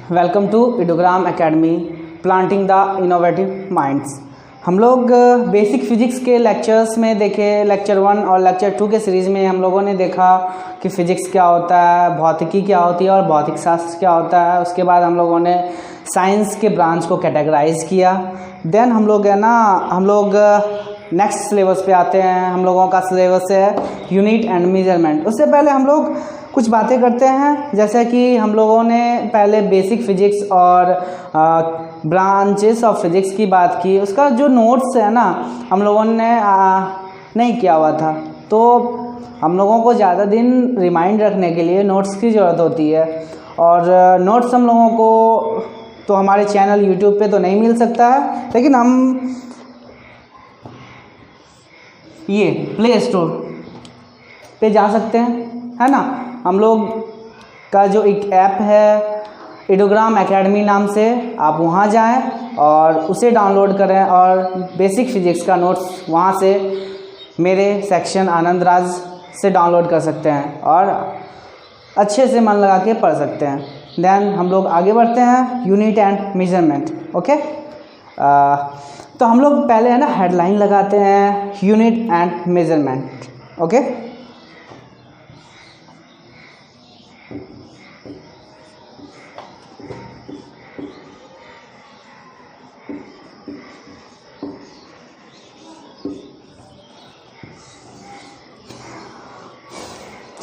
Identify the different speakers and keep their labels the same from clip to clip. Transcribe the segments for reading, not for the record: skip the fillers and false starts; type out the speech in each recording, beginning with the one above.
Speaker 1: Welcome to Edogram academy planting the innovative minds. हम लोग basic physics के lectures में देखे, लेक्चर 1 और लेक्चर 2 के सीरीज़ में हम लोगों ने देखा कि फ़िज़िक्स क्या होता है, भौतिकी क्या होती है और भौतिक शास्त्र क्या होता है। उसके बाद हम लोगों ने साइंस के ब्रांच को कैटेगराइज किया। देन हम लोग नेक्स्ट सिलेबस पे आते हैं। हम लोगों का सिलेबस है यूनिट एंड मेजरमेंट। उससे पहले हम लोग कुछ बातें करते हैं, जैसे कि हम लोगों ने पहले बेसिक फिजिक्स और ब्रांचेस ऑफ फिजिक्स की बात की। उसका जो नोट्स है ना, हम लोगों ने नहीं किया हुआ था, तो हम लोगों को ज़्यादा दिन रिमाइंड रखने के लिए नोट्स की ज़रूरत होती है। और नोट्स हम लोगों को तो हमारे चैनल यूट्यूब पे तो नहीं मिल सकता है, लेकिन हम ये प्ले स्टोर पे जा सकते हैं, है ना। हम लोग का जो एक ऐप है इडोग्राम एकेडमी नाम से, आप वहाँ जाएं और उसे डाउनलोड करें और बेसिक फिजिक्स का नोट्स वहाँ से मेरे सेक्शन आनंद राज से डाउनलोड कर सकते हैं और अच्छे से मन लगा के पढ़ सकते हैं। देन हम लोग आगे बढ़ते हैं यूनिट एंड मेजरमेंट। ओके, तो हम लोग पहले है ना हेडलाइन लगाते हैं unit and measurement. Okay,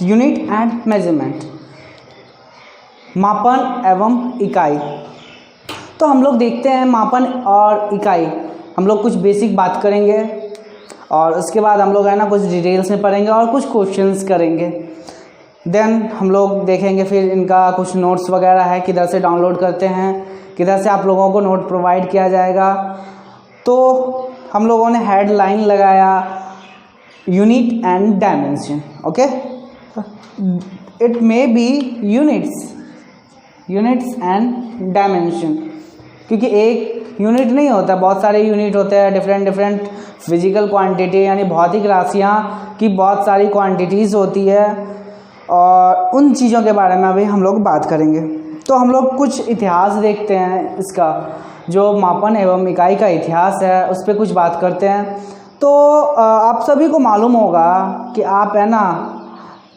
Speaker 1: unit and measurement, मापन एवं इकाई। तो हम लोग देखते हैं मापन और इकाई, हम लोग कुछ बेसिक बात करेंगे और उसके बाद हम लोग है ना कुछ डिटेल्स में पढ़ेंगे और कुछ क्वेश्चंस करेंगे। देन हम लोग देखेंगे फिर इनका कुछ नोट्स वगैरह है, किधर से डाउनलोड करते हैं, किधर से आप लोगों को नोट प्रोवाइड किया जाएगा। तो हम लोगों ने हेडलाइन लगाया unit and dimension. Okay, it may be units and dimension, क्योंकि एक यूनिट नहीं होता, बहुत सारे यूनिट होते हैं। डिफरेंट फिजिकल क्वांटिटी यानी भौतिक राशियाँ की बहुत सारी क्वांटिटीज़ होती है और उन चीज़ों के बारे में अभी हम लोग बात करेंगे। तो हम लोग कुछ इतिहास देखते हैं, इसका जो मापन एवं इकाई का इतिहास है उस पर कुछ बात करते हैं। तो आप सभी को मालूम होगा कि आप है ना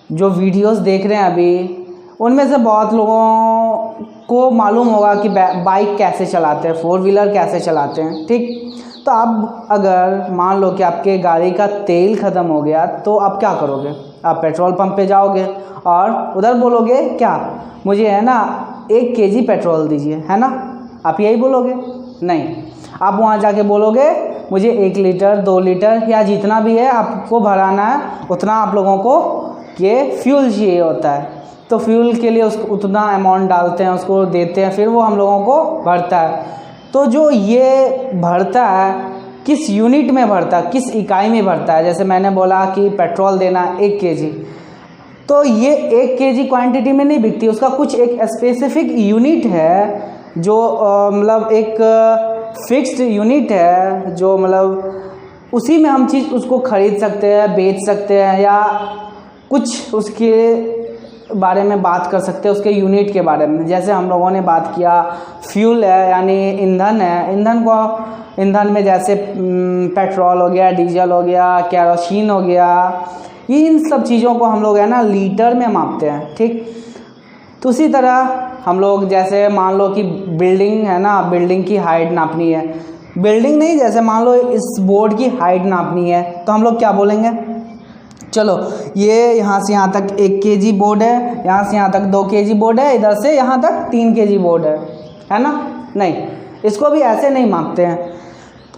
Speaker 1: जो वीडियोस देख रहे हैं अभी, उनमें से बहुत लोगों को मालूम होगा कि बाइक कैसे चलाते हैं, 4 व्हीलर कैसे चलाते हैं। ठीक, तो आप अगर मान लो कि आपके गाड़ी का तेल ख़त्म हो गया तो आप क्या करोगे? आप पेट्रोल पंप पे जाओगे और उधर बोलोगे क्या, मुझे है ना 1 केजी पेट्रोल दीजिए, है ना। आप यही बोलोगे? नहीं, आप वहाँ जाके बोलोगे मुझे 1 लीटर 2 लीटर या जितना भी है आपको भराना है, उतना आप लोगों को ये फ्यूल चाहिए होता है। तो फ्यूल के लिए उसको उतना अमाउंट डालते हैं, उसको देते हैं, फिर वो हम लोगों को भरता है। तो जो ये भरता है किस यूनिट में भरता है, किस इकाई में भरता है? जैसे मैंने बोला कि पेट्रोल देना 1 केजी, तो ये 1 केजी क्वांटिटी में नहीं बिकती, उसका कुछ एक स्पेसिफिक यूनिट है जो मतलब एक फिक्स्ड यूनिट है, जो मतलब उसी में हम चीज़ उसको ख़रीद सकते हैं, बेच सकते हैं या कुछ उसके बारे में बात कर सकते हैं, उसके यूनिट के बारे में। जैसे हम लोगों ने बात किया फ्यूल है यानी ईंधन है, ईंधन में जैसे पेट्रोल हो गया, डीजल हो गया, केरोसिन हो गया, इन सब चीज़ों को हम लोग है ना लीटर में मापते हैं। ठीक, तो उसी तरह हम लोग जैसे मान लो कि बिल्डिंग है ना, बिल्डिंग की हाइट नापनी है, बिल्डिंग नहीं, जैसे मान लो इस बोर्ड की हाइट नापनी है, तो हम लोग क्या बोलेंगे, चलो ये यहाँ से यहाँ तक 1 केजी बोर्ड है, यहाँ से यहाँ तक 2 केजी बोर्ड है, इधर से यहाँ तक 3 केजी बोर्ड है ना। नहीं, इसको भी ऐसे नहीं मापते हैं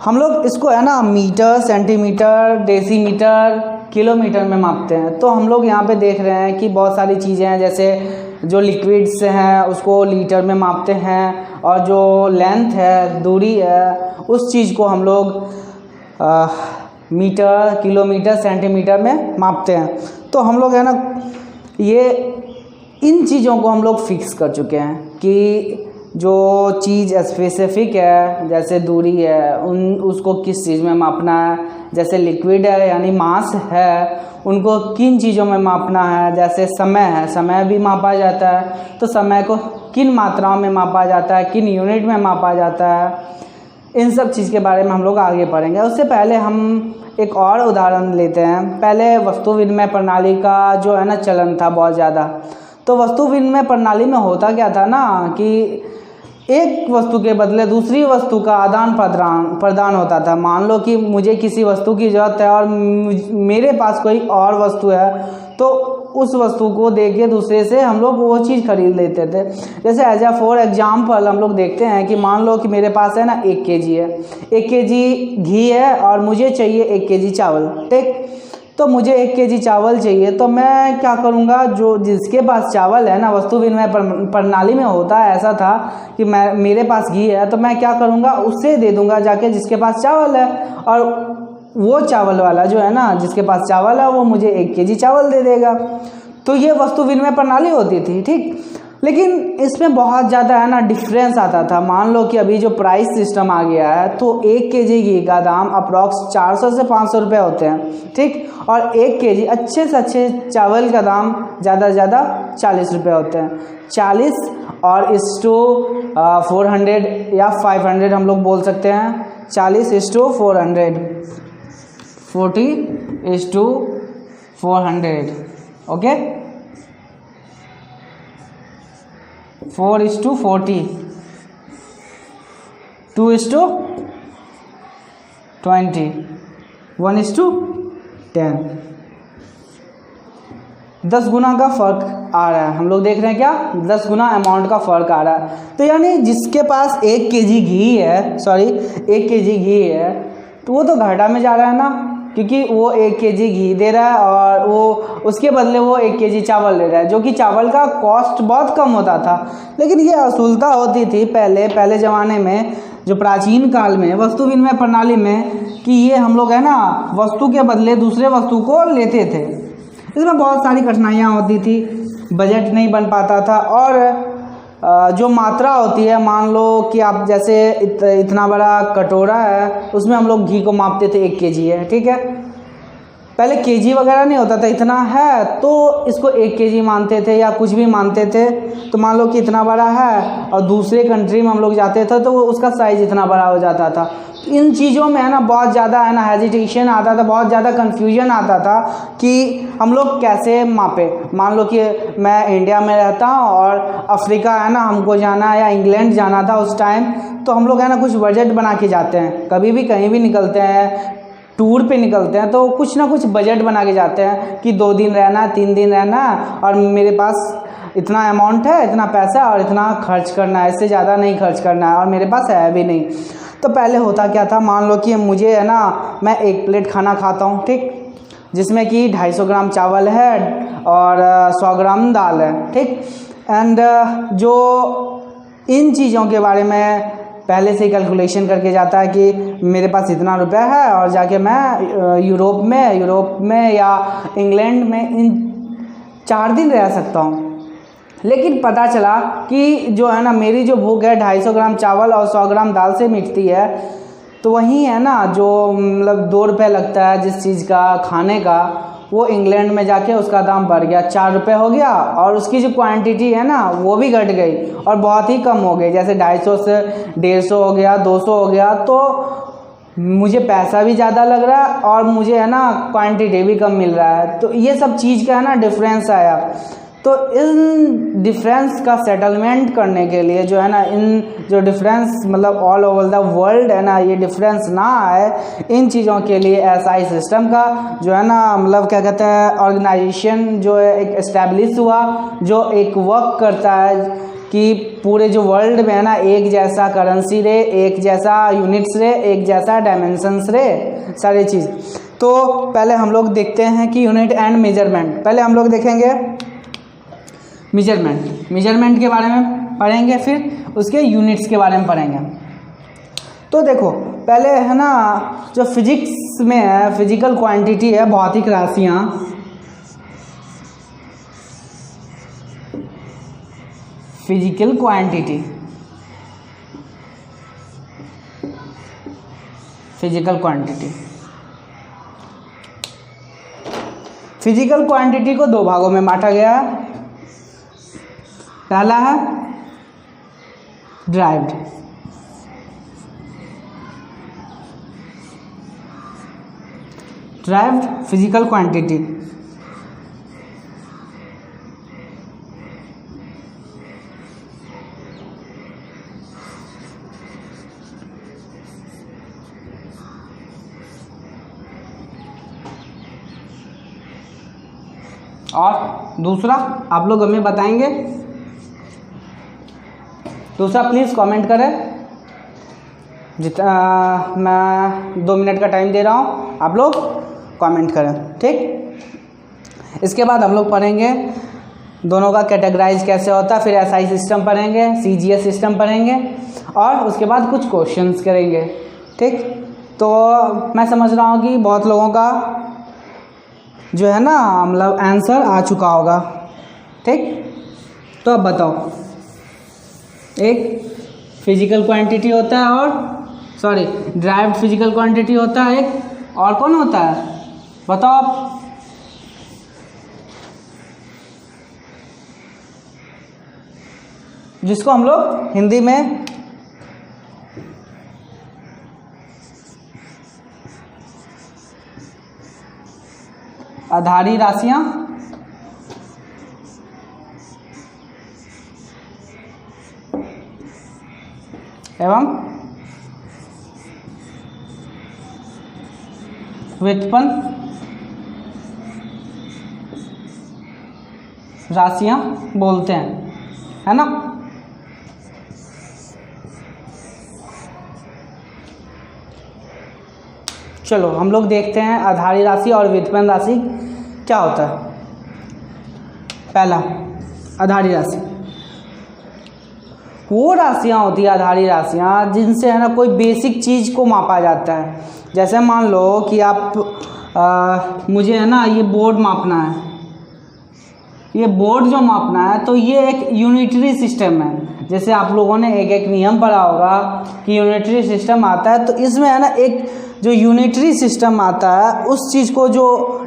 Speaker 1: हम लोग, इसको है ना मीटर, सेंटीमीटर, डेसीमीटर, किलोमीटर में मापते हैं। तो हम लोग यहाँ पे देख रहे हैं कि बहुत सारी चीज़ें हैं, जैसे जो लिक्विड्स हैं उसको लीटर में मापते हैं और जो लेंथ है, दूरी है, उस चीज़ को हम लोग मीटर, किलोमीटर, सेंटीमीटर में मापते हैं। तो हम लोग है ना ये इन चीज़ों को हम लोग फिक्स कर चुके हैं कि जो चीज़ स्पेसिफिक है, जैसे दूरी है, उसको किस चीज़ में मापना है। जैसे लिक्विड है यानी मास है, उनको किन चीज़ों में मापना है। जैसे समय है, समय भी मापा जाता है, तो समय को किन मात्राओं में मापा जाता है, किन यूनिट में मापा जाता है, इन सब चीज़ के बारे में हम लोग आगे पढ़ेंगे। उससे पहले हम एक और उदाहरण लेते हैं। पहले वस्तु विनिमय प्रणाली का जो है ना चलन था बहुत ज़्यादा। तो वस्तु विनिमय प्रणाली में होता क्या था ना कि एक वस्तु के बदले दूसरी वस्तु का आदान प्रदान होता था। मान लो कि मुझे किसी वस्तु की ज़रूरत है और मेरे पास कोई और वस्तु है, तो उस वस्तु को देके दूसरे से हम लोग वो चीज़ खरीद लेते थे। जैसे एज ए फॉर एग्जाम्पल हम लोग देखते हैं कि मान लो कि मेरे पास है ना 1 kg है, 1 kg घी है और मुझे चाहिए 1 kg चावल। ठीक, तो मुझे 1 kg चावल चाहिए, तो मैं क्या करूँगा, जो जिसके पास चावल है ना, वस्तु विनिमय प्रणाली में होता है ऐसा था कि मेरे पास घी है तो मैं क्या करूँगा, उससे दे दूँगा जाके जिसके पास चावल है, और वो चावल वाला जो है ना जिसके पास चावल है वो मुझे 1 kg चावल दे देगा। तो ये वस्तु विनिमय प्रणाली होती थी। ठीक, लेकिन इसमें बहुत ज़्यादा है ना डिफरेंस आता था। मान लो कि अभी जो प्राइस सिस्टम आ गया है तो 1 kg घी का दाम अप्रॉक्स 400 से 500 रुपये होते हैं। ठीक, और 1 kg अच्छे से अच्छे चावल का दाम ज़्यादा से ज़्यादा 40 रुपये होते हैं। 40 और इस टू 400 या 500 हम लोग बोल सकते हैं। 40 इस टू 400, 40 इस टू 400, ओके, 4:40, 2:20, 1:10, 10 गुना का फ़र्क आ रहा है। हम लोग देख रहे हैं क्या, 10 गुना अमाउंट का फ़र्क आ रहा है। तो यानी जिसके पास 1 kg घी है, 1 kg घी है, तो वो तो घाटा में जा रहा है ना, क्योंकि वो 1 kg घी दे रहा है और वो उसके बदले वो 1 kg चावल ले रहा है, जो कि चावल का कॉस्ट बहुत कम होता था। लेकिन ये असुलता होती थी पहले ज़माने में, जो प्राचीन काल में वस्तु विनिमय प्रणाली में, कि ये हम लोग है ना वस्तु के बदले दूसरे वस्तु को लेते थे। इसमें बहुत सारी कठिनाइयाँ होती थी, बजट नहीं बन पाता था, और जो मात्रा होती है, मान लो कि आप जैसे इतना बड़ा कटोरा है उसमें हम लोग घी को मापते थे 1 kg है। ठीक है, पहले केजी वगैरह नहीं होता था, इतना है तो इसको 1 kg मानते थे या कुछ भी मानते थे। तो मान लो कि इतना बड़ा है और दूसरे कंट्री में हम लोग जाते थे तो वो उसका साइज़ इतना बड़ा हो जाता था। इन चीज़ों में है ना बहुत ज़्यादा है ना हेजिटेशन आता था, बहुत ज़्यादा कन्फ्यूजन आता था कि हम लोग कैसे मापे। मान लो कि मैं इंडिया में रहता हूँ और अफ्रीका है ना हमको जाना है, या इंग्लैंड जाना था उस टाइम, तो हम लोग है ना कुछ बजट बना के जाते हैं। कभी भी कहीं भी निकलते हैं, टूर पे निकलते हैं, तो कुछ ना कुछ बजट बना के जाते हैं कि 2 दिन रहना है, 3 दिन रहना है, और मेरे पास इतना अमाउंट है, इतना पैसा और इतना खर्च करना है, इससे ज़्यादा नहीं खर्च करना है, और मेरे पास है भी नहीं। तो पहले होता क्या था, मान लो कि मुझे है ना मैं 1 प्लेट खाना खाता हूँ, ठीक, जिसमें कि 250 ग्राम चावल है और 100 ग्राम दाल है। ठीक, एंड जो इन चीज़ों के बारे में पहले से ही कैलकुलेशन करके जाता है कि मेरे पास इतना रुपया है और जाके मैं यूरोप में या इंग्लैंड में इन 4 दिन रह सकता हूँ। लेकिन पता चला कि जो है ना मेरी जो भूख है 250 ग्राम चावल और 100 ग्राम दाल से मिटती है, तो वहीं है ना जो मतलब 2 रुपये लगता है जिस चीज़ का खाने का, वो इंग्लैंड में जाके उसका दाम बढ़ गया, 4 रुपये हो गया, और उसकी जो क्वांटिटी है ना वो भी घट गई और बहुत ही कम हो गई। जैसे 250 से 150 हो गया, 200 हो गया, तो मुझे पैसा भी ज़्यादा लग रहा है और मुझे है ना क्वांटिटी भी कम मिल रहा है। तो ये सब चीज़ का है ना डिफरेंस आया। तो इन डिफरेंस का सेटलमेंट करने के लिए जो है ना, इन जो डिफरेंस मतलब ऑल ओवर द वर्ल्ड है ना, ये डिफरेंस ना आए, इन चीज़ों के लिए एसआई सिस्टम का जो है ना मतलब क्या कहते हैं ऑर्गेनाइजेशन जो है एक एस्टेब्लिश हुआ, जो एक वर्क करता है कि पूरे जो वर्ल्ड में है ना एक जैसा करेंसी रहे, एक जैसा यूनिट्स रहे, एक जैसा डायमेंशंस रहे, सारी चीज़। तो पहले हम लोग देखते हैं कि यूनिट एंड मेजरमेंट। पहले हम लोग देखेंगे मेजरमेंट के बारे में पढ़ेंगे, फिर उसके यूनिट्स के बारे में पढ़ेंगे। तो देखो पहले है ना जो फिजिक्स में है, फिजिकल क्वांटिटी है, भौतिक राशियाँ, फिजिकल क्वांटिटी, फिजिकल क्वांटिटी को दो भागों में बांटा गया है। पहला है ड्राइव्ड, फिजिकल क्वांटिटी। और दूसरा आप लोग हमें बताएंगे। दूसरा प्लीज़ कमेंट करें। जितना मैं 2 मिनट का टाइम दे रहा हूँ, आप लोग कमेंट करें, ठीक। इसके बाद हम लोग पढ़ेंगे दोनों का कैटेगराइज कैसे होता है, फिर एसआई सिस्टम पढ़ेंगे, सीजीएस सिस्टम पढ़ेंगे और उसके बाद कुछ क्वेश्चंस करेंगे, ठीक। तो मैं समझ रहा हूँ कि बहुत लोगों का जो है ना मतलब आंसर आ चुका होगा, ठीक। तो अब बताओ, एक फिजिकल क्वांटिटी होता है और ड्राइव्ड फिजिकल क्वांटिटी होता है, एक और कौन होता है बताओ आप। जिसको हम लोग हिंदी में आधारी राशियां एवं व्युत्पन्न राशियां बोलते हैं, है ना। चलो हम लोग देखते हैं आधारी राशि और व्युत्पन्न राशि क्या होता है। पहला, आधारी राशि वो राशियाँ होती है, आधारी राशियाँ जिनसे है ना कोई बेसिक चीज़ को मापा जाता है। जैसे मान लो कि आप मुझे है ना ये बोर्ड मापना है, ये बोर्ड जो मापना है तो ये एक यूनिटरी सिस्टम है। जैसे आप लोगों ने एक एक नियम पढ़ा होगा कि यूनिटरी सिस्टम आता है, तो इसमें है ना एक जो यूनिटरी सिस्टम आता है उस चीज़ को जो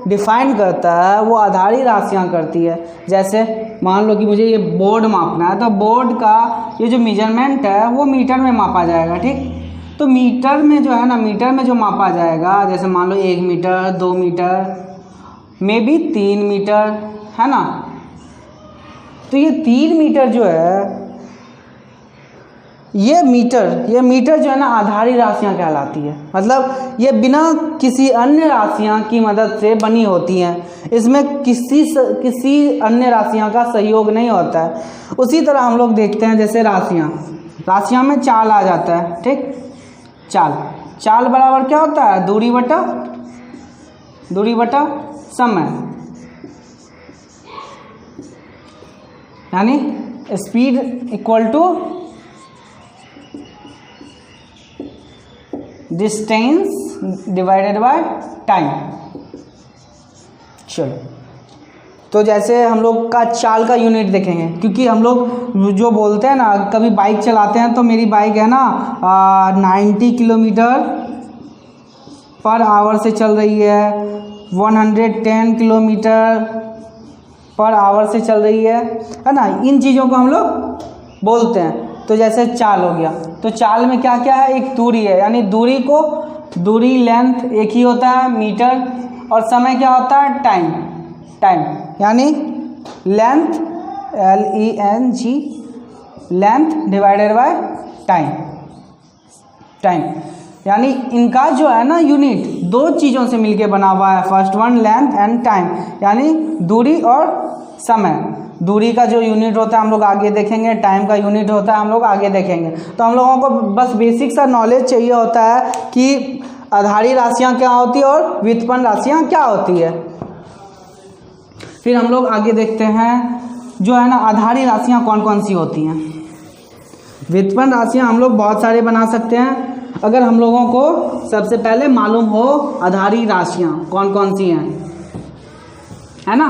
Speaker 1: डिफाइन करता है वो आधारी राशियाँ करती है। जैसे मान लो कि मुझे ये बोर्ड मापना है, तो बोर्ड का ये जो मेजरमेंट है वो मीटर में मापा जाएगा, ठीक। तो मीटर में जो है ना, मीटर में जो मापा जाएगा, जैसे मान लो 1 metre, 2 metre, maybe 3 metre, है ना। तो ये 3 मीटर जो है, ये मीटर जो है ना आधारी राशियाँ कहलाती है। मतलब ये बिना किसी अन्य राशियाँ की मदद से बनी होती हैं, इसमें किसी अन्य राशियाँ का सहयोग नहीं होता है। उसी तरह हम लोग देखते हैं जैसे राशियाँ में चाल आ जाता है, ठीक। चाल बराबर क्या होता है, दूरी बटा समय, यानी speed equal to distance divided by time. चलो, तो जैसे हम लोग का चाल का यूनिट देखेंगे, क्योंकि हम लोग जो बोलते हैं ना, कभी बाइक चलाते हैं तो मेरी बाइक है ना 90 किलोमीटर पर आवर से चल रही है, 110 किलोमीटर पर आवर से चल रही है ना। इन चीज़ों को हम लोग बोलते हैं। तो जैसे चाल हो गया, तो चाल में क्या क्या है, एक दूरी है, यानी दूरी लेंथ एक ही होता है मीटर, और समय क्या होता है, टाइम, यानी length LENG, length divided by time. यानी इनका जो है ना यूनिट दो चीज़ों से मिलके बना हुआ है। First one length and time, यानी दूरी और समय। दूरी का जो यूनिट होता है हम लोग आगे देखेंगे, टाइम का यूनिट होता है हम लोग आगे देखेंगे। तो हम लोगों को बस बेसिक सा नॉलेज चाहिए होता है कि आधारी राशियाँ क्या होती है और व्युत्पन्न राशियाँ क्या होती है। फिर हम लोग आगे देखते हैं जो है ना आधारी राशियाँ कौन कौन सी होती हैं। व्युत्पन्न राशियाँ हम लोग बहुत सारे बना सकते हैं। अगर हम लोगों को सबसे पहले मालूम हो आधारी राशियाँ कौन कौन सी हैं, है ना,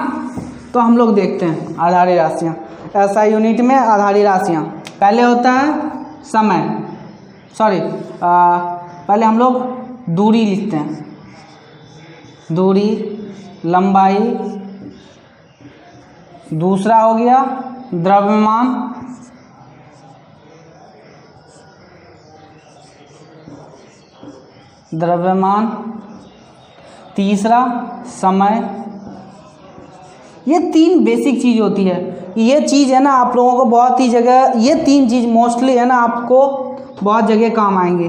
Speaker 1: तो हम लोग देखते हैं आधारी राशियाँ। ऐसा यूनिट में आधारी राशियाँ पहले होता है समय, पहले हम लोग दूरी लिखते हैं, दूरी, लंबाई, दूसरा हो गया द्रव्यमान, द्रव्यमान, तीसरा समय। ये 3 बेसिक चीज़ होती है। ये चीज़ है ना आप लोगों को बहुत ही जगह, ये 3 चीज़ मोस्टली है ना आपको बहुत जगह काम आएंगे।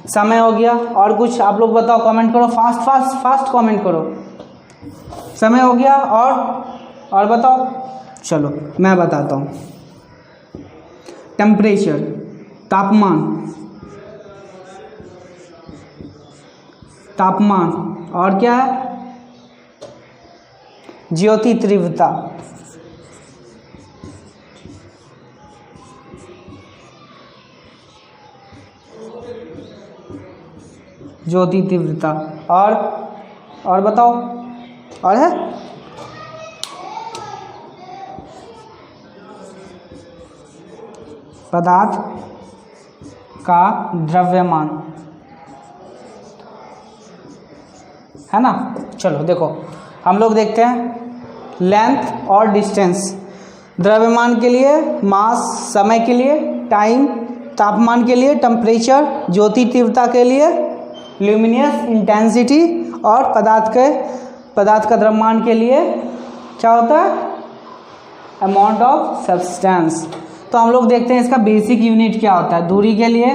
Speaker 1: समय हो गया, और कुछ आप लोग बताओ, कमेंट करो, फास्ट फास्ट फास्ट कमेंट करो। समय हो गया, और बताओ। चलो मैं बताता हूँ। टेम्परेचर, तापमान, तापमान, और क्या है? ज्योति तीव्रता। ज्योति तीव्रता, और बताओ, और है? पदार्थ का द्रव्यमान, है ना। चलो देखो, हम लोग देखते हैं लेंथ और डिस्टेंस। द्रव्यमान के लिए मास, समय के लिए टाइम, तापमान के लिए टेम्परेचर, ज्योति तीव्रता के लिए ल्यूमिनियस इंटेंसिटी, और पदार्थ का द्रव्यमान के लिए क्या होता है? Amount of substance. तो हम लोग देखते हैं इसका बेसिक यूनिट क्या होता है। दूरी के लिए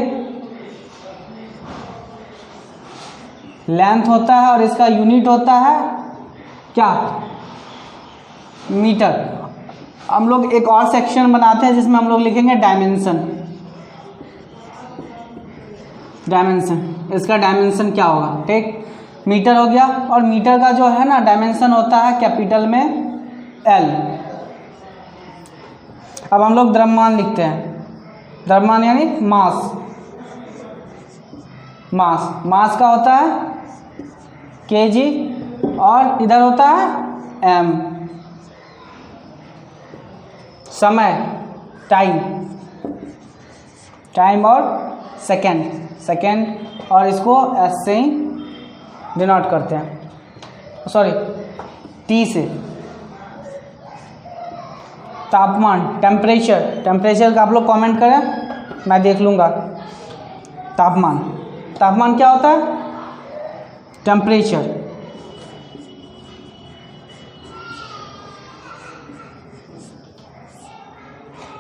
Speaker 1: लेंथ होता है, और इसका यूनिट होता है क्या? मीटर। हम लोग एक और सेक्शन बनाते हैं जिसमें हम लोग लिखेंगे डायमेंशन। डायमेंशन, इसका डायमेंशन क्या होगा? ठीक, मीटर हो गया, और मीटर का जो है ना डायमेंशन होता है कैपिटल में L। अब हम लोग द्रव्यमान लिखते हैं। द्रव्यमान यानी मास। मास का होता है kg, और इधर होता है m। समय, टाइम और सेकेंड, और इसको s से ही डिनोट करते हैं, सॉरी t से। तापमान, टेम्परेचर का आप लोग कमेंट करें, मैं देख लूँगा। तापमान क्या होता है? टेम्परेचर।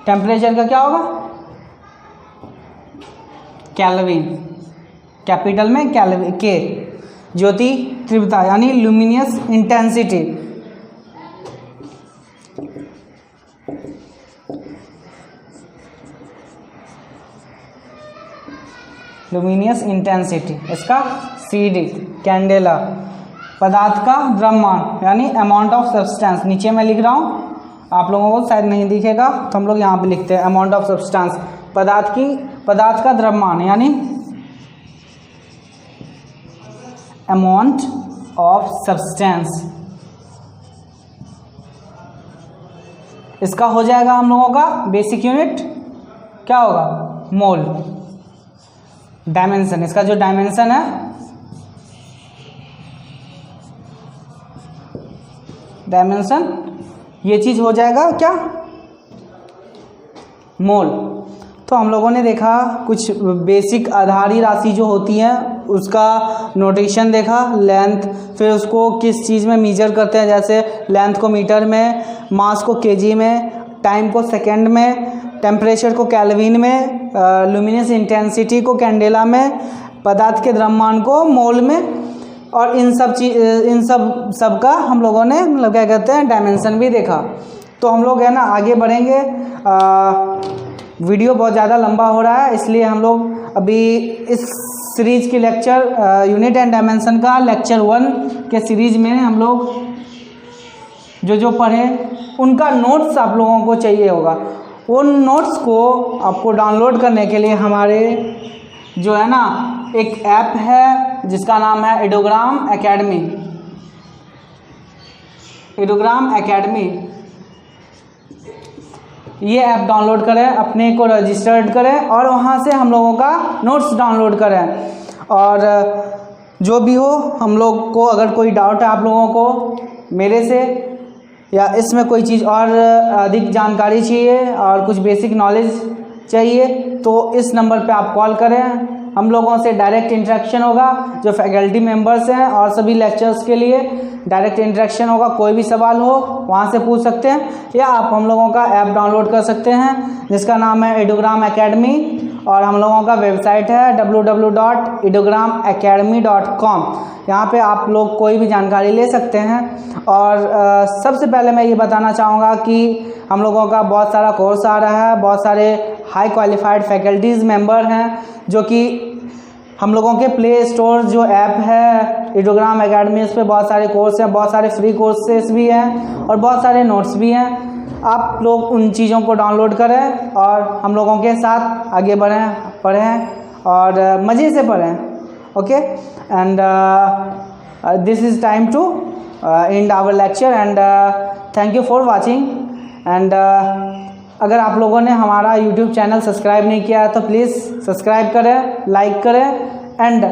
Speaker 1: टेम्परेचर का क्या होगा? केल्विन, कैपिटल में केल्विन के। ज्योति तीव्रता यानी ल्यूमिनियस इंटेंसिटी। लुमिनियस इंटेंसिटी, इसका CD, कैंडेला। पदार्थ का द्रव्यमान यानी अमाउंट ऑफ सब्सटेंस, नीचे मैं लिख रहा हूँ, आप लोगों को शायद नहीं दिखेगा तो हम लोग यहाँ पे लिखते हैं अमाउंट ऑफ सब्सटेंस। पदार्थ का द्रव्यमान यानी अमाउंट ऑफ सब्सटेंस, इसका हो जाएगा हम लोगों का बेसिक यूनिट क्या होगा? मोल। डायमेंशन, इसका जो डायमेंशन है ये चीज हो जाएगा क्या? मोल। तो हम लोगों ने देखा कुछ बेसिक आधारी राशि जो होती हैं उसका नोटेशन देखा, लेंथ, फिर उसको किस चीज़ में मेजर करते हैं, जैसे लेंथ को मीटर में, मास को केजी में, टाइम को सेकंड में, टेम्परेचर को केल्विन में, लुमिनस इंटेंसिटी को कैंडेला में, पदार्थ के द्रव्यमान को मोल में, और इन सब का हम लोगों ने मतलब क्या कहते हैं डायमेंशन भी देखा। तो हम लोग है ना आगे बढ़ेंगे। वीडियो बहुत ज़्यादा लंबा हो रहा है, इसलिए हम लोग अभी इस सीरीज के लेक्चर यूनिट एंड डायमेंशन का लेक्चर 1 के सीरीज में हम लोग जो पढ़े उनका नोट्स आप लोगों को चाहिए होगा। उन नोट्स को आपको डाउनलोड करने के लिए हमारे जो है ना एक ऐप है जिसका नाम है एडोग्राम एकेडमी। ये ऐप डाउनलोड करें, अपने को रजिस्टर्ड करें और वहाँ से हम लोगों का नोट्स डाउनलोड करें। और जो भी हो हम लोग को अगर कोई डाउट है आप लोगों को मेरे से या इसमें कोई चीज़ और अधिक जानकारी चाहिए और कुछ बेसिक नॉलेज चाहिए तो इस नंबर पे आप कॉल करें। हम लोगों से डायरेक्ट इंटरेक्शन होगा, जो फैकल्टी मेंबर्स हैं, और सभी लेक्चर्स के लिए डायरेक्ट इंटरेक्शन होगा। कोई भी सवाल हो वहाँ से पूछ सकते हैं, या आप हम लोगों का ऐप डाउनलोड कर सकते हैं जिसका नाम है एडोग्राम एकेडमी, और हम लोगों का वेबसाइट है www.edogramacademy.com। यहाँ पे आप लोग कोई भी जानकारी ले सकते हैं। और सबसे पहले मैं ये बताना चाहूँगा कि हम लोगों का बहुत सारा कोर्स आ रहा है, बहुत सारे हाई क्वालिफाइड फैकल्टीज़ मेंबर हैं जो कि हम लोगों के प्ले स्टोर जो ऐप है एडोग्राम एकेडमी, उस पर बहुत सारे कोर्स हैं, बहुत सारे फ्री कोर्सेस भी हैं और बहुत सारे नोट्स भी हैं। आप लोग उन चीज़ों को डाउनलोड करें और हम लोगों के साथ आगे पढ़ें और मज़े से पढ़ें। Okay, and this is time to end our lecture, and thank you for watching. And अगर आप लोगों ने हमारा यूट्यूब चैनल सब्सक्राइब नहीं किया है तो प्लीज़ सब्सक्राइब करें, लाइक करें। एंड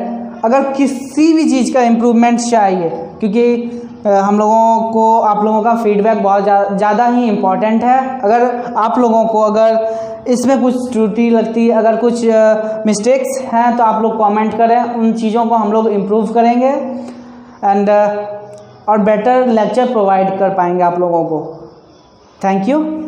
Speaker 1: अगर किसी भी चीज़ का इम्प्रूवमेंट चाहिए, क्योंकि हम लोगों को आप लोगों का फीडबैक बहुत ज़्यादा ही इम्पॉर्टेंट है। अगर आप लोगों को अगर इसमें कुछ त्रुटि लगती है, अगर कुछ मिस्टेक्स हैं तो आप लोग कमेंट करें, उन चीज़ों को हम लोग इम्प्रूव करेंगे एंड और बेटर लेक्चर प्रोवाइड कर पाएंगे आप लोगों को। Thank you.